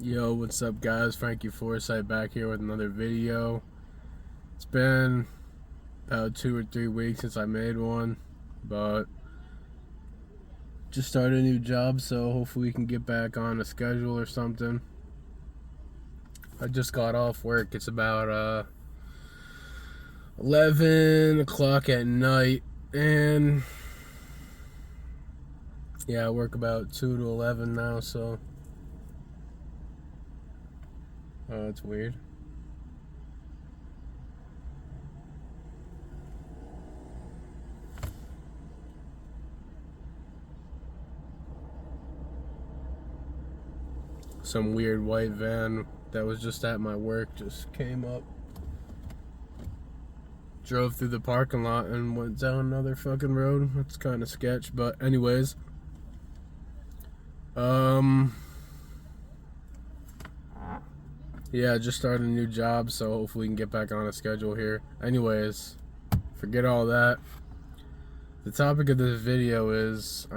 Yo, what's up guys? Frankie Forsyth back here with another video. It's been about 2 or 3 weeks since I made one, but just started a new job, so hopefully we can get back on a schedule or something. I just got off work. It's about 11 o'clock at night, and yeah, I work about 2 to 11 now, so it's weird. Some weird white van that was just at my work just came up, drove through the parking lot, and went down another fucking road. That's kind of sketch, but anyways, yeah, just started a new job, so hopefully we can get back on a schedule here. Anyways, forget all that. The topic of this video is,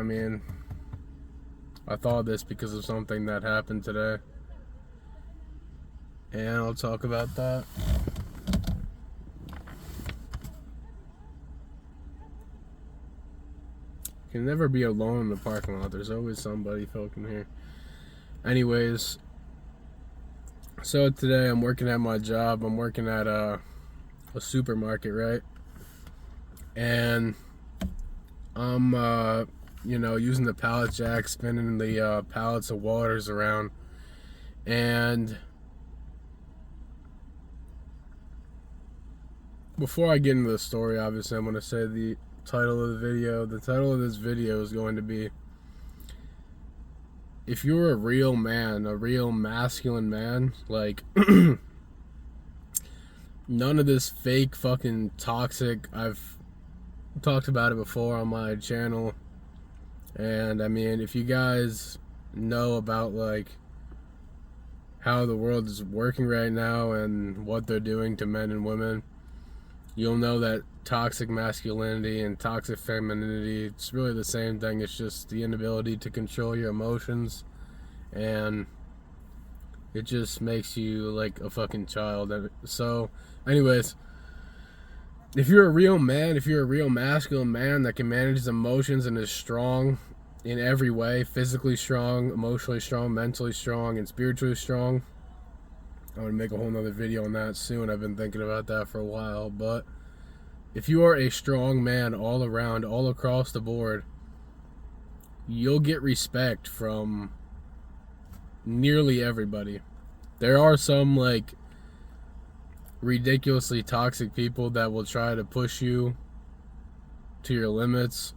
I thought of this because of something that happened today, and I'll talk about that. You can never be alone in the parking lot. There's always somebody fucking here. Anyways, so today I'm working at my job. I'm working at a supermarket, right? And I'm using the pallet jack, spinning the pallets of waters around. And before I get into the story, obviously I'm going to say the title of the video. The title of this video is going to be, if you're a real man, a real masculine man, like none of this fake fucking toxic. I've talked about it before on my channel, and if you guys know about like how the world is working right now and what they're doing to men and women, you'll know that toxic masculinity and toxic femininity, it's really the same thing. It's just the inability to control your emotions, and it just makes you like a fucking child. So anyways, if you're a real man, if you're a real masculine man that can manage his emotions and is strong in every way, physically strong, emotionally strong, mentally strong, and spiritually strong, I'm gonna make a whole nother video on that soon. I've been thinking about that for a while. But if you are a strong man all around, all across the board, you'll get respect from nearly everybody. There are some like ridiculously toxic people that will try to push you to your limits.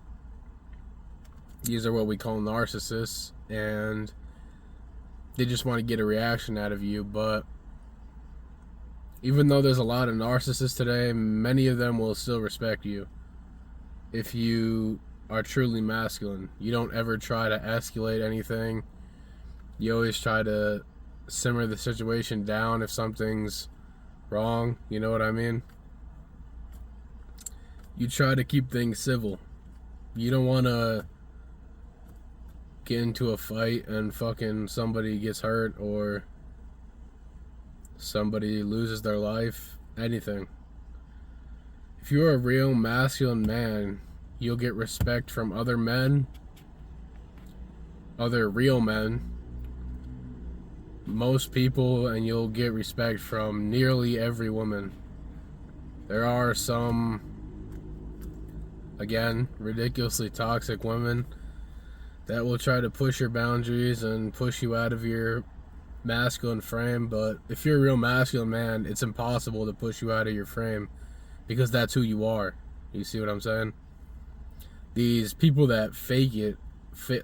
These are what we call narcissists, and they just want to get a reaction out of you. But even though there's a lot of narcissists today, many of them will still respect you if you are truly masculine. You don't ever try to escalate anything. You always try to simmer the situation down if something's wrong, you know what I mean? You try to keep things civil. You don't want to get into a fight and fucking somebody gets hurt or somebody loses their life, anything. If you're a real masculine man, you'll get respect from other men, other real men, most people, and you'll get respect from nearly every woman. There are some, again, ridiculously toxic women that will try to push your boundaries and push you out of your masculine frame. But if you're a real masculine man, it's impossible to push you out of your frame, because that's who you are. You see what I'm saying? These people that fake it,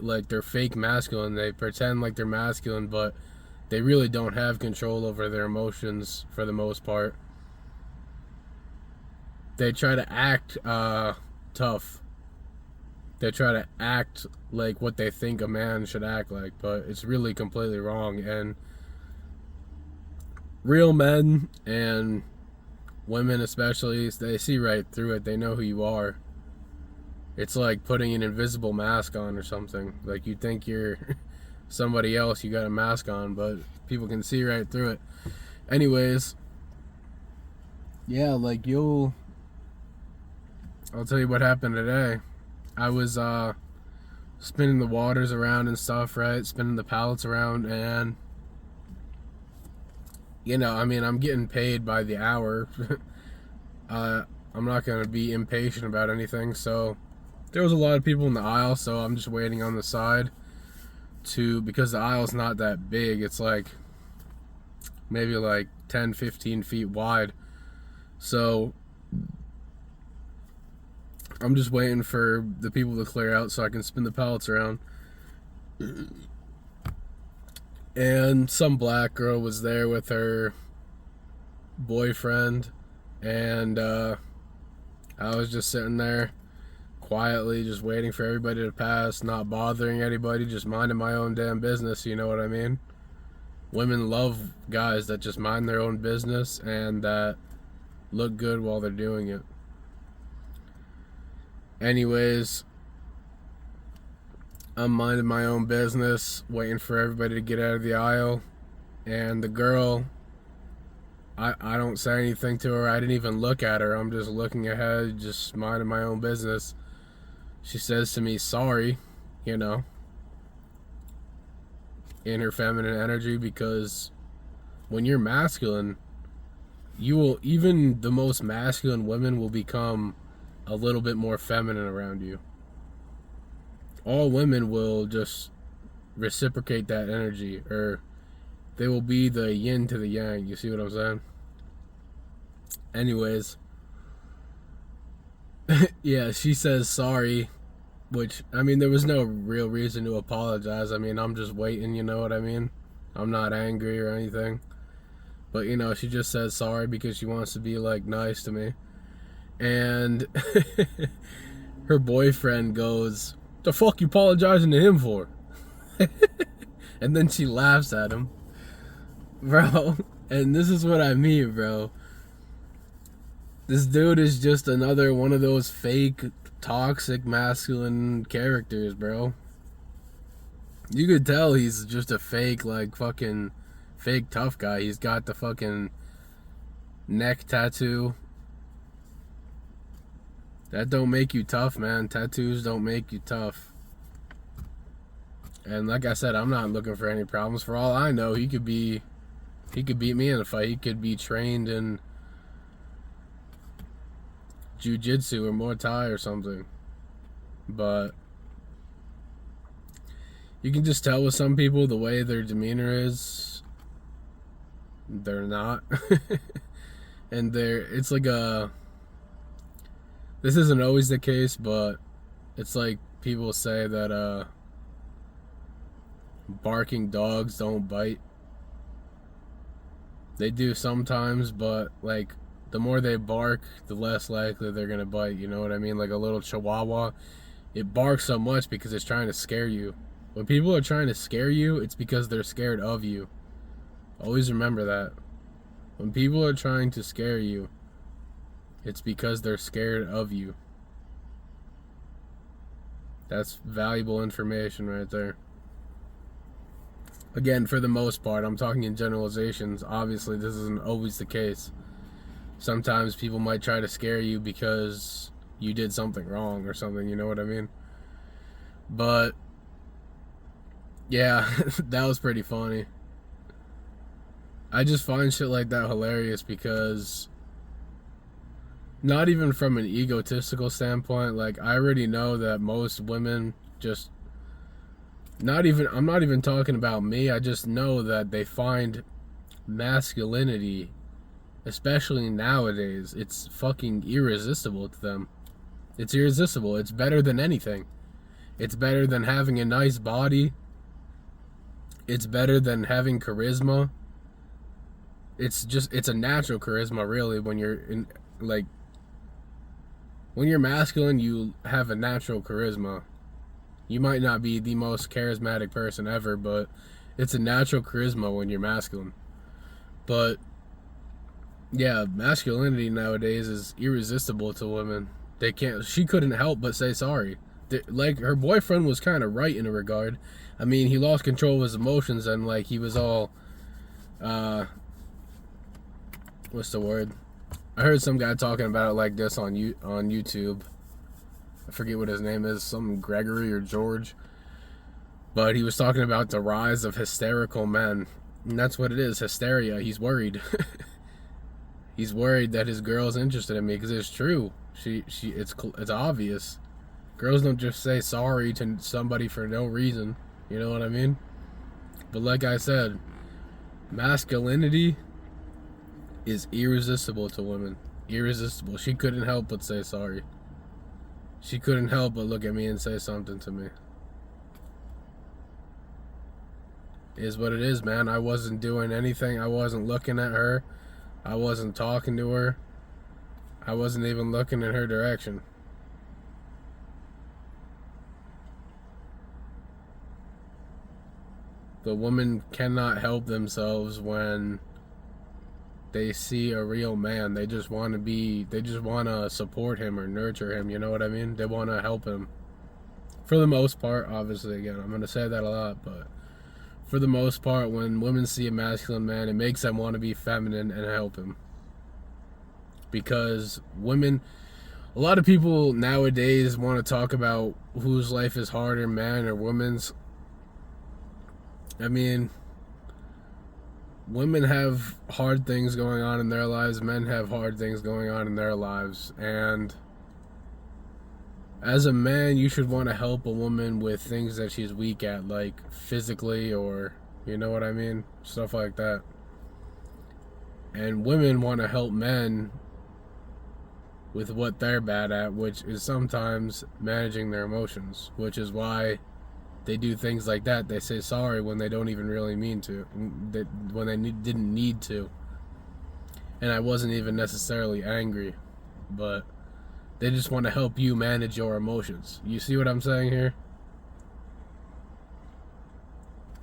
like they're fake masculine, they pretend like they're masculine, but they really don't have control over their emotions for the most part. They try to act tough. They try to act like what they think a man should act like, but it's really completely wrong. And real men and women especially, they see right through it. They know who you are. It's like putting an invisible mask on or something. Like you think you're somebody else, you got a mask on, but people can see right through it. Anyways, yeah, like I'll tell you what happened today. I was spinning the waters around and stuff, right? Spinning the pallets around, and you know, I mean, I'm getting paid by the hour. I'm not gonna be impatient about anything, so there was a lot of people in the aisle, so I'm just waiting on the side because the aisle's not that big. It's like maybe like 10-15 feet wide, so I'm just waiting for the people to clear out so I can spin the pallets around. And some black girl was there with her boyfriend, and I was just sitting there quietly, just waiting for everybody to pass, not bothering anybody, just minding my own damn business, you know what I mean? Women love guys that just mind their own business and that look good while they're doing it. Anyways, I'm minding my own business, waiting for everybody to get out of the aisle, and the girl, I don't say anything to her. I didn't even look at her. I'm just looking ahead, just minding my own business. She says to me, sorry, you know, in her feminine energy, because when you're masculine, even the most masculine women will become a little bit more feminine around you. All women will just reciprocate that energy, or they will be the yin to the yang. You see what I'm saying? Anyways, yeah, she says sorry, which, I mean, there was no real reason to apologize. I mean, I'm just waiting, you know what I mean? I'm not angry or anything. But, you know, she just says sorry because she wants to be, like, nice to me. And her boyfriend goes, the fuck you apologizing to him for? And then she laughs at him. Bro, and this is what I mean, bro. This dude is just another one of those fake, toxic, masculine characters, bro. You could tell he's just a fake, like, fucking fake tough guy. He's got the fucking neck tattoo. That don't make you tough, man. Tattoos don't make you tough. And like I said, I'm not looking for any problems. For all I know, he could beat me in a fight. He could be trained in jiu-jitsu or Muay Thai or something. But you can just tell with some people the way their demeanor is, they're not. And it's like this isn't always the case, but it's like people say that barking dogs don't bite. They do sometimes, but like the more they bark, the less likely they're gonna bite, you know what I mean? Like a little chihuahua, it barks so much because it's trying to scare you. When people are trying to scare you, it's because they're scared of you. Always remember that. When people are trying to scare you, it's because they're scared of you. That's valuable information right there. Again, for the most part, I'm talking in generalizations. Obviously, this isn't always the case. Sometimes people might try to scare you because you did something wrong or something, you know what I mean? But yeah, that was pretty funny. I just find shit like that hilarious because, not even from an egotistical standpoint, like I already know that most women just, I'm not even talking about me, I just know that they find masculinity, especially nowadays, it's fucking irresistible to them. It's irresistible. It's better than anything. It's better than having a nice body. It's better than having charisma. It's a natural charisma, really. When you're when you're masculine, you have a natural charisma. You might not be the most charismatic person ever, but it's a natural charisma when you're masculine. But yeah, masculinity nowadays is irresistible to women. She couldn't help but say sorry. like her boyfriend was kind of right in a regard. I mean, he lost control of his emotions and like he was all, what's the word? I heard some guy talking about it like this on YouTube. I forget what his name is, some Gregory or George. But he was talking about the rise of hysterical men. And that's what it is, hysteria. He's worried. He's worried that his girl's interested in me because it's true. It's obvious. Girls don't just say sorry to somebody for no reason. You know what I mean? But like I said, masculinity is irresistible to women. Irresistible. She couldn't help but say sorry. She couldn't help but look at me and say something to me. It is what it is, man. I wasn't doing anything. I wasn't looking at her. I wasn't talking to her. I wasn't even looking in her direction. But women cannot help themselves when they see a real man. They just want to support him or nurture him, you know what I mean? They want to help him. For the most part, obviously, again, I'm going to say that a lot, but for the most part, when women see a masculine man, it makes them want to be feminine and help him. Because women, a lot of people nowadays want to talk about whose life is harder, man or woman's. I mean, women have hard things going on in their lives, men have hard things going on in their lives, and as a man, you should want to help a woman with things that she's weak at, like physically or, you know what I mean? Stuff like that. And women want to help men with what they're bad at, which is sometimes managing their emotions, which is why they do things like that. They say sorry when they don't even really mean to, when they didn't need to. And I wasn't even necessarily angry, but they just want to help you manage your emotions. You see what I'm saying here?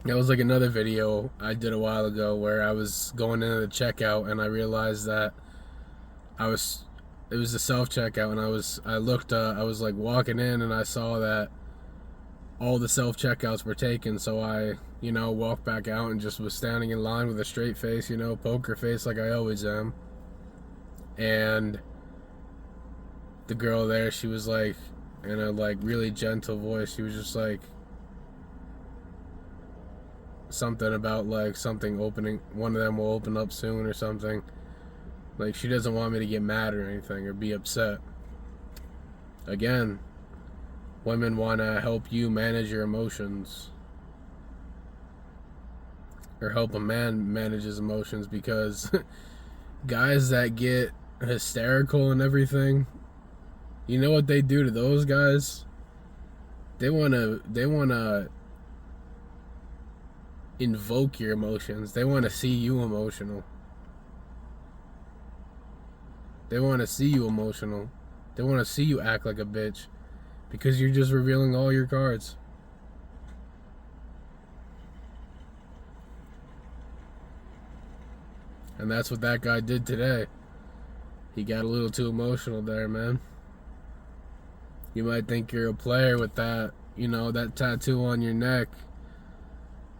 That was like another video I did a while ago where I was going into the checkout and I realized that it was the self-checkout, and I was like walking in and I saw that all the self-checkouts were taken, so I, walked back out and just was standing in line with a straight face, poker face like I always am. And the girl there, she was like, in a like really gentle voice, she was just like, something about like something opening, one of them will open up soon or something. Like, she doesn't want me to get mad or anything or be upset. Again, women want to help you manage your emotions, or help a man manage his emotions, because guys that get hysterical and everything, you know what they do to those guys? They want to invoke your emotions. They want to see you emotional. They want to see you emotional. They want to see you act like a bitch, because you're just revealing all your cards. And that's what that guy did today. He got a little too emotional there, man. You might think you're a player with that, that tattoo on your neck.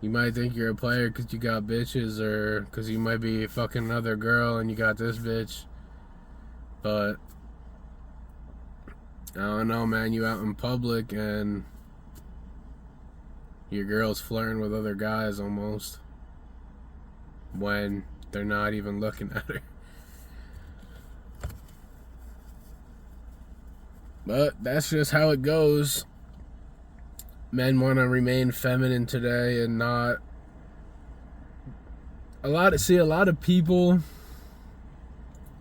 You might think you're a player because you got bitches, or because you might be fucking another girl and you got this bitch. But I don't know, man. You out in public and your girl's flirting with other guys almost, when they're not even looking at her. But that's just how it goes. Men want to remain feminine today and not... A lot of people,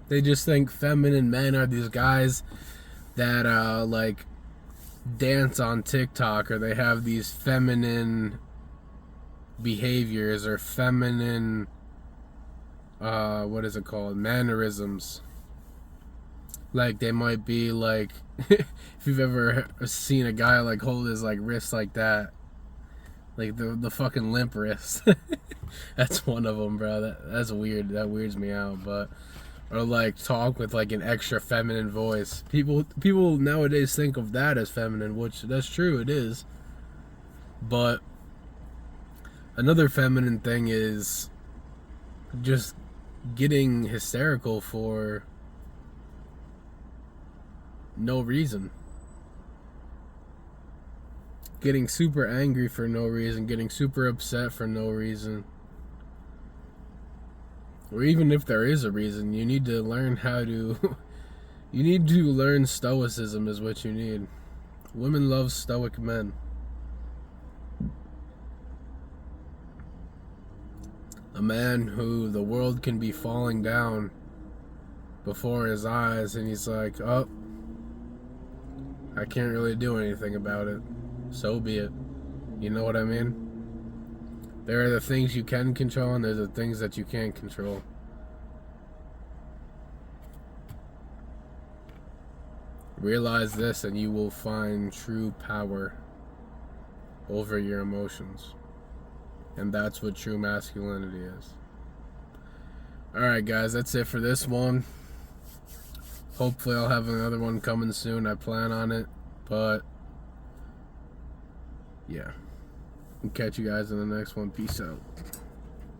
they just think feminine men are these guys that like dance on TikTok, or they have these feminine behaviors or feminine mannerisms. Like, they might be like, if you've ever seen a guy like hold his like wrist like that, like the fucking limp wrist. That's one of them, bro. That's weird. That weirds me out. But or like talk with like an extra feminine voice. People nowadays think of that as feminine, which that's true, it is. But another feminine thing is just getting hysterical for no reason. Getting super angry for no reason, getting super upset for no reason. Or even if there is a reason, you need to learn how to you need to learn stoicism is what you need. Women love stoic men. A man who the world can be falling down before his eyes and he's like, oh, I can't really do anything about it. So be it. You know what I mean? There are the things you can control and there's the things that you can't control. Realize this and you will find true power over your emotions. And that's what true masculinity is. Alright guys, that's it for this one. Hopefully I'll have another one coming soon. I plan on it. But yeah. I'll catch you guys in the next one. Peace out.